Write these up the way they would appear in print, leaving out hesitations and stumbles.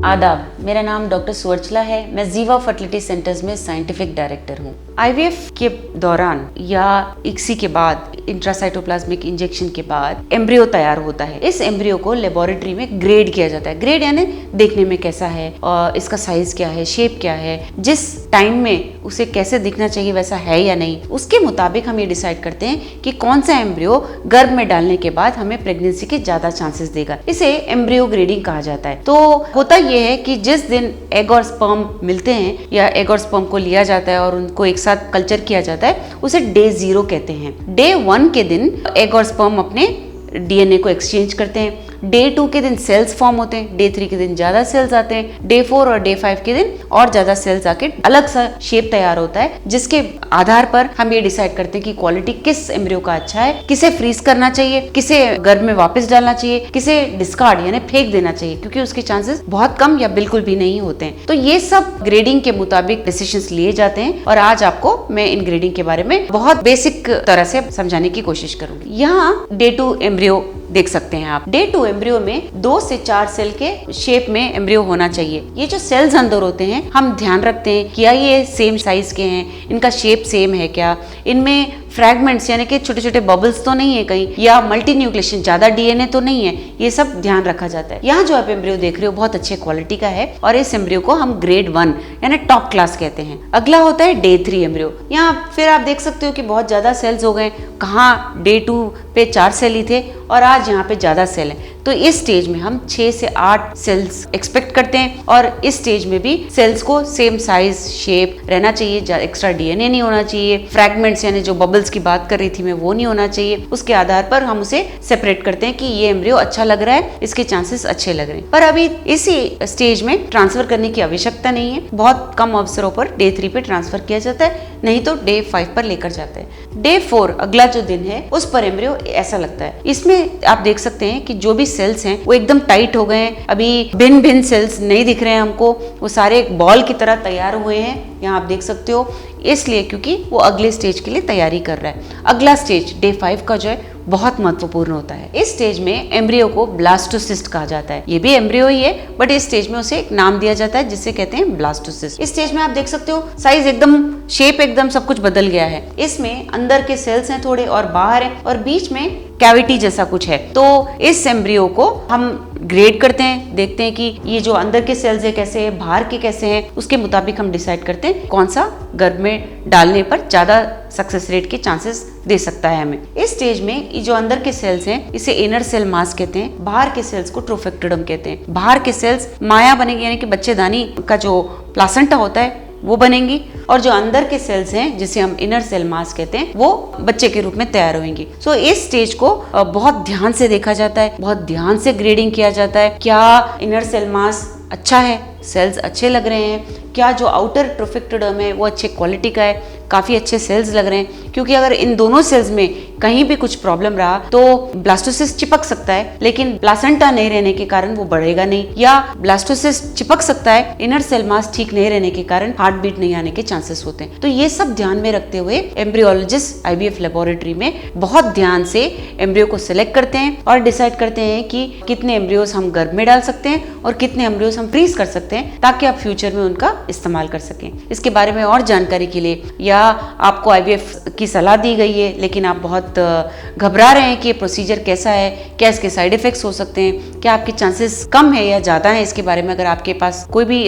आदाब, मेरा नाम डॉक्टर सुवर्चला है। मैं जीवा फर्टिलिटी सेंटर्स में साइंटिफिक डायरेक्टर हूँ। आईवीएफ के दौरान या इक्सी के बाद, इंट्रासाइटोप्लाज्मिक इंजेक्शन के बाद एम्ब्रियो तैयार होता है। इस एम्ब्रियो को लेबोरेटरी में ग्रेड किया जाता है। ग्रेड यानी देखने में कैसा है और इसका साइज क्या है, शेप क्या है, जिस टाइम में उसे कैसे दिखना चाहिए वैसा है या नहीं, उसके मुताबिक हम ये डिसाइड करते हैं कि कौन सा एम्ब्रियो गर्भ में डालने के बाद हमें प्रेगनेंसी के ज्यादा चांसेस देगा। इसे एम्ब्रियो ग्रेडिंग कहा जाता है। तो होता यह है कि जिस दिन एग और स्पर्म मिलते हैं या एग और स्पर्म को लिया जाता है और उनको एक साथ कल्चर किया जाता है, उसे डे 0 कहते हैं। डे 1 के दिन एग और स्पर्म अपने डीएनए को एक्सचेंज करते हैं। डे 2 के दिन सेल्स फॉर्म होते हैं। डे 3 के दिन ज्यादा सेल्स आते हैं। डे 4 और डे 5 के दिन और ज्यादा सेल्स आके अलग सा शेप तैयार होता है, जिसके आधार पर हम ये डिसाइड करते हैं कि क्वालिटी किस एम्ब्रियो का अच्छा है, किसे फ्रीज करना चाहिए, किसे गर्भ में वापस डालना चाहिए, किसे डिस्कार्ड यानी फेंक देना चाहिए, क्योंकि उसके चांसेस बहुत कम या बिल्कुल भी नहीं होते हैं। तो ये सब ग्रेडिंग के मुताबिक डिसीजंस लिए जाते हैं और आज आपको मैं इन ग्रेडिंग के बारे में बहुत बेसिक तरह से समझाने की कोशिश करूंगी। यहाँ डे 2 एम्ब्रियो देख सकते हैं आप। डे 2 एम्ब्रियो में 2 से 4 सेल के शेप में एम्ब्रियो होना चाहिए। ये जो सेल्स अंदर होते हैं, हम ध्यान रखते हैं क्या ये सेम साइज के हैं, इनका शेप सेम है क्या, इनमें फ्रैगमेंट्स यानी कि छोटे छोटे बबल्स तो नहीं है कहीं, या मल्टी न्यूक्लिएशन ज्यादा डीएनए तो नहीं है, ये सब ध्यान रखा जाता है। यहाँ जो आप एम्ब्रियो देख रहे हो बहुत अच्छे क्वालिटी का है और इस एम्ब्रियो को हम ग्रेड 1 यानी टॉप क्लास कहते हैं। अगला होता है डे 3 एम्ब्रियो। यहाँ फिर आप देख सकते हो कि बहुत ज्यादा सेल्स हो गए। कहाँ डे 2 पे 4 सेल ही थे और आज यहाँ पे ज्यादा सेल है। तो इस स्टेज में हम 6 से 8 सेल्स एक्सपेक्ट करते हैं और इस स्टेज में भी सेल्स को सेम साइज शेप रहना चाहिए, एक्स्ट्रा डीएनए नहीं होना चाहिए, फ्रैगमेंट्स यानी जो बबल्स की बात कर रही थी मैं वो नहीं होना चाहिए। उसके आधार पर हम उसे सेपरेट करते हैं कि ये एम्ब्रियो अच्छा लग रहा है, इसके चांसेस अच्छे लग रहे हैं। पर अभी इसी स्टेज में ट्रांसफर करने की आवश्यकता नहीं है। बहुत कम अवसरों पर डे 3 पे ट्रांसफर किया जाता है, नहीं तो डे 5 पर लेकर जाते हैं। डे 4 अगला जो दिन है उस पर एम्ब्रियो ऐसा लगता है। इसमें आप देख सकते हैं कि जो भी सेल्स हैं वो एकदम टाइट हो गए हैं। अभी भिन्न भिन्न सेल्स नहीं दिख रहे हैं हमको, वो सारे एक बॉल की तरह तैयार हुए हैं। यहाँ आप देख सकते हो, इसलिए क्योंकि वो अगले स्टेज के लिए तैयारी कर रहा है। अगला स्टेज डे 5 का जो है बहुत महत्वपूर्ण होता है। इस स्टेज में एम्ब्रियो को ब्लास्टोसिस्ट कहा जाता है। ये भी एम्ब्रियो ही है, बट इस स्टेज में उसे एक नाम दिया जाता है जिसे कहते हैं ब्लास्टोसिस्ट। इस स्टेज में आप देख सकते हो साइज एकदम, शेप एकदम सब कुछ बदल गया है। इसमें अंदर के सेल्स हैं थोड़े और बाहर है और बीच में कैविटी जैसा कुछ है। तो इस एम्ब्रियो को हम ग्रेड करते हैं, देखते हैं कि ये जो अंदर के सेल्स है कैसे है, बाहर के कैसे हैं, उसके मुताबिक हम डिसाइड करते हैं कौन सा गर्भ में डालने पर ज्यादा सक्सेस रेट के चांसेस दे सकता है हमें। इस स्टेज में ये जो अंदर के सेल्स हैं इसे इनर सेल मास कहते हैं, बाहर के सेल्स को ट्रोफेक्टिडम कहते हैं। बाहर के सेल्स माया बनेगी यानी कि बच्चेदानी का जो प्लासेंटा होता है वो बनेंगी, और जो अंदर के सेल्स हैं जिसे हम इनर सेल मास कहते हैं वो बच्चे के रूप में तैयार होंगी। सो इस स्टेज को बहुत ध्यान से देखा जाता है, बहुत ध्यान से ग्रेडिंग किया जाता है। क्या इनर सेल मास अच्छा है, सेल्स अच्छे लग रहे हैं, क्या जो आउटर ट्रोफेक्टिडम है वो अच्छे क्वालिटी का है, काफी अच्छे सेल्स लग रहे हैं। क्योंकि अगर इन दोनों सेल्स में कहीं भी कुछ प्रॉब्लम रहा तो ब्लास्टोसिस्ट चिपक सकता है, लेकिन प्लासेंटा नहीं रहने के कारण वो बढ़ेगा नहीं, या ब्लास्टोसिस्ट चिपक सकता है, इनर सेल मास ठीक नहीं रहने के कारण हार्ट बीट नहीं आने के चांसेस होते हैं। तो ये सब ध्यान में रखते हुए एम्ब्रियोलॉजिस्ट आईवीएफ लेबोरेटरी में बहुत ध्यान से एम्ब्रियो को सिलेक्ट करते हैं और डिसाइड करते हैं कि कितने एम्ब्रियोज हम गर्भ में डाल सकते हैं और कितने एम्ब्रियोज हम फ्रीज कर सकते हैं, ताकि आप फ्यूचर में उनका इस्तेमाल कर सकें। इसके बारे में और जानकारी के लिए, या आपको आईवीएफ की सलाह दी गई है लेकिन आप बहुत घबरा रहे हैं कि ये प्रोसीजर कैसा है, क्या इसके साइड इफेक्ट्स हो सकते हैं, क्या आपके चांसेस कम है या ज़्यादा है, इसके बारे में अगर आपके पास कोई भी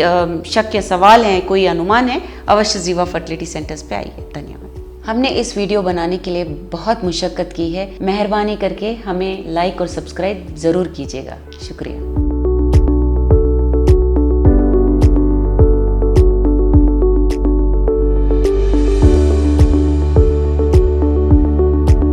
शक या सवाल है, कोई अनुमान है, अवश्य जीवा फर्टिलिटी सेंटर्स पे आइए। धन्यवाद। हमने इस वीडियो बनाने के लिए बहुत मुशक्कत की है। मेहरबानी करके हमें लाइक और सब्सक्राइब ज़रूर कीजिएगा। शुक्रिया।